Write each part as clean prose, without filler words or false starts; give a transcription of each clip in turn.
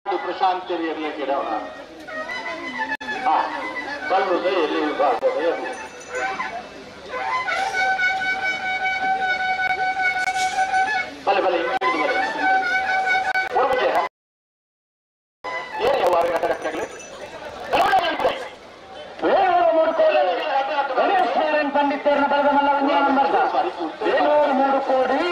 ಪ್ರಶಾಂತಿ ಇರಲಿ ಗಿಡವನ ಬಲ್ಲುದು ಎಲ್ಲಿ ವಿಭಾಗದ ಬಲೆ ಬಲೆ ಪಂಡಿತರನ್ನ ಬರೆದ ಮಲ್ಲವನ್ಯ ನಂಬರ್ 3 ಕೋಡಿ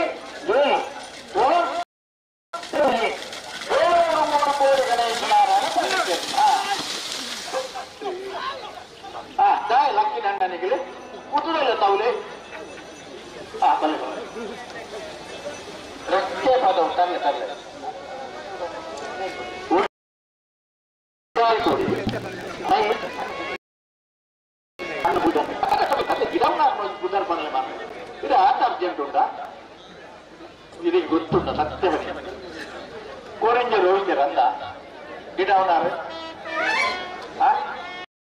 ಲಕ್ಕಿ ನಂಡನಿಗೆ ಕುದುರೆಲ್ಲ ತಾವುಲೆ ರಸ್ತೆ ಪದವು ತಲೆ ತಲೆ ಬುಧರ್ ಪಡಲೆ ಮಾತ್ರ ಇದು ಆಟ ಅರ್ಜೆಂಟ್ ಉಂಟಾ ಇದಕ್ಕೆ ಗೊತ್ತುಂಟ ಸತ್ಯವೇ ಕೋರಂಜ ರೋಹಿತರಂದ ಗಿಡ ಅವನಾರು